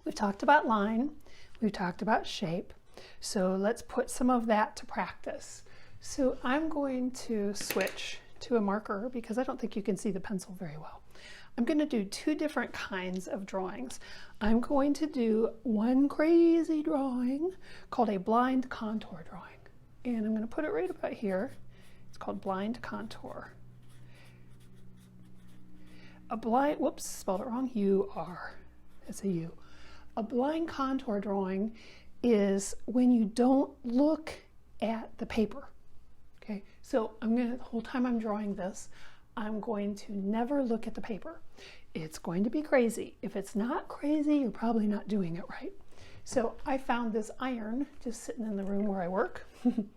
We've talked about line, we've talked about shape, so let's put some of that to practice. So I'm going to switch to a marker because I don't think you can see the pencil very well. I'm going to do two different kinds of drawings. I'm going to do one crazy drawing called a blind contour drawing. And I'm going to put it right about here. It's called blind contour. A blind, whoops, spelled it wrong, U-R. It's a U. A blind contour drawing is when you don't look at the paper. Okay, so the whole time I'm drawing this, I'm going to never look at the paper. It's going to be crazy. If it's not crazy, you're probably not doing it right. So I found this iron just sitting in the room where I work.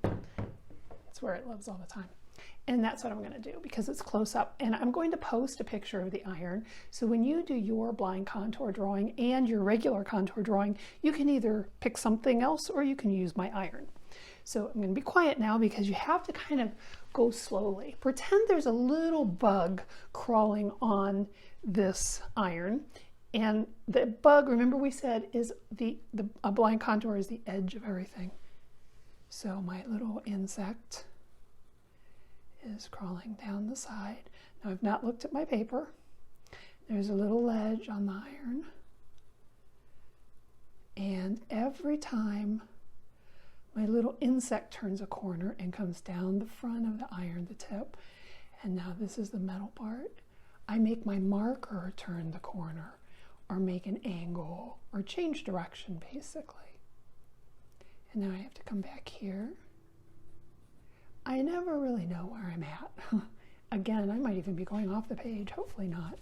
That's where it lives all the time. And that's what I'm going to do because it's close up. And I'm going to post a picture of the iron. So when you do your blind contour drawing and your regular contour drawing, you can either pick something else or you can use my iron. So I'm going to be quiet now because you have to kind of go slowly. Pretend there's a little bug crawling on this iron. And the bug, remember we said, is a blind contour is the edge of everything. So my little insect is crawling down the side. Now I've not looked at my paper. There's a little ledge on the iron. And every time my little insect turns a corner and comes down the front of the iron, the tip, and now this is the metal part, I make my marker turn the corner or make an angle or change direction basically. And now I have to come back here. I never really know where I'm at. Again, I might even be going off the page, hopefully not.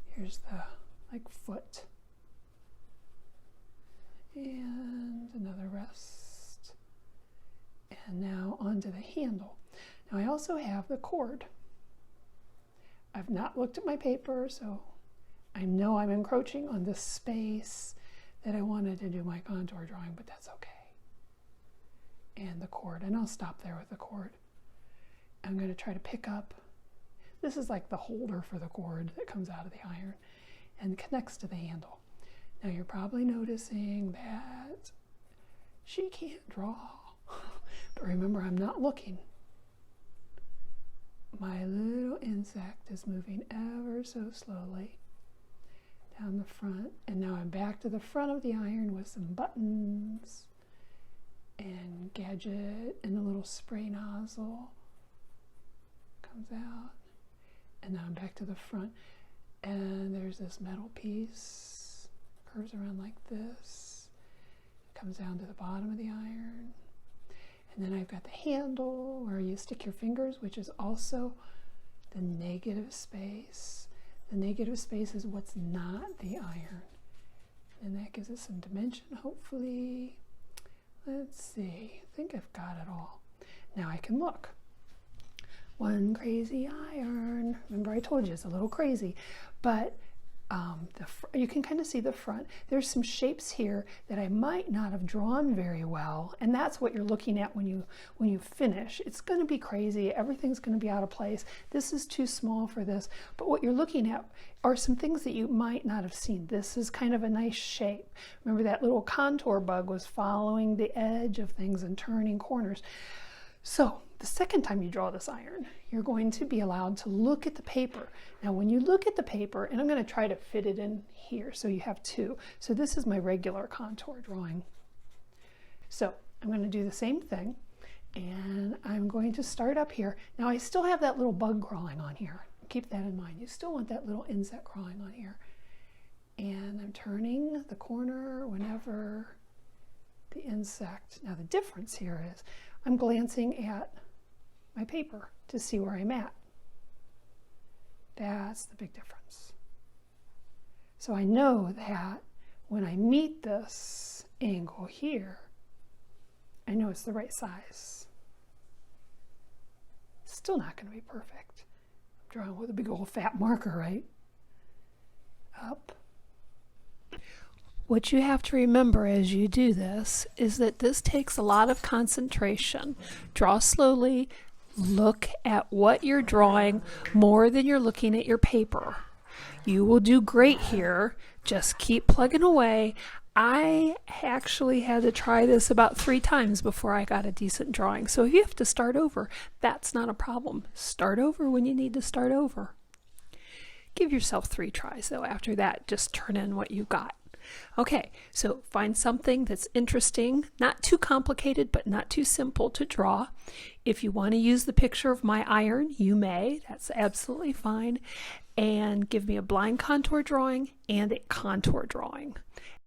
Here's the foot. And another rest. And now onto the handle. Now I also have the cord. I've not looked at my paper, so I know I'm encroaching on the space that I wanted to do my contour drawing, but that's okay. And the cord, and I'll stop there with the cord. I'm going to try to pick up, this is like the holder for the cord that comes out of the iron and connects to the handle. Now you're probably noticing that she can't draw, but remember I'm not looking. My little insect is moving ever so slowly down the front, and now I'm back to the front of the iron with some buttons and gadget and a little spray nozzle comes out, and now I'm back to the front, and there's this metal piece, curves around like this, comes down to the bottom of the iron, and then I've got the handle where you stick your fingers, which is also the negative space. The negative space is what's not the iron, and that gives it some dimension, hopefully. Let's see, I think I've got it all. Now I can look. One crazy iron. Remember I told you it's a little crazy, but you can kind of see the front. There's some shapes here that I might not have drawn very well, and that's what you're looking at when you finish. It's going to be crazy. Everything's going to be out of place. This is too small for this, but what you're looking at are some things that you might not have seen. This is kind of a nice shape. Remember that little contour bug was following the edge of things and turning corners. So the second time you draw this iron, you're going to be allowed to look at the paper. Now when you look at the paper, and I'm going to try to fit it in here so you have two. So this is my regular contour drawing. So I'm going to do the same thing, and I'm going to start up here. Now I still have that little bug crawling on here. Keep that in mind. You still want that little insect crawling on here. And I'm turning the corner whenever the insect. Now the difference here is I'm glancing at my paper to see where I'm at. That's the big difference. So I know that when I meet this angle here, I know it's the right size. Still not going to be perfect. I'm drawing with a big old fat marker, right? Up. What you have to remember as you do this is that this takes a lot of concentration. Draw slowly, look at what you're drawing more than you're looking at your paper. You will do great here. Just keep plugging away. I actually had to try this about 3 times before I got a decent drawing. So if you have to start over, that's not a problem. Start over when you need to start over. Give yourself 3 tries though. After that, just turn in what you got. Okay, so find something that's interesting, not too complicated, but not too simple to draw. If you want to use the picture of my iron, you may. That's absolutely fine. And give me a blind contour drawing and a contour drawing.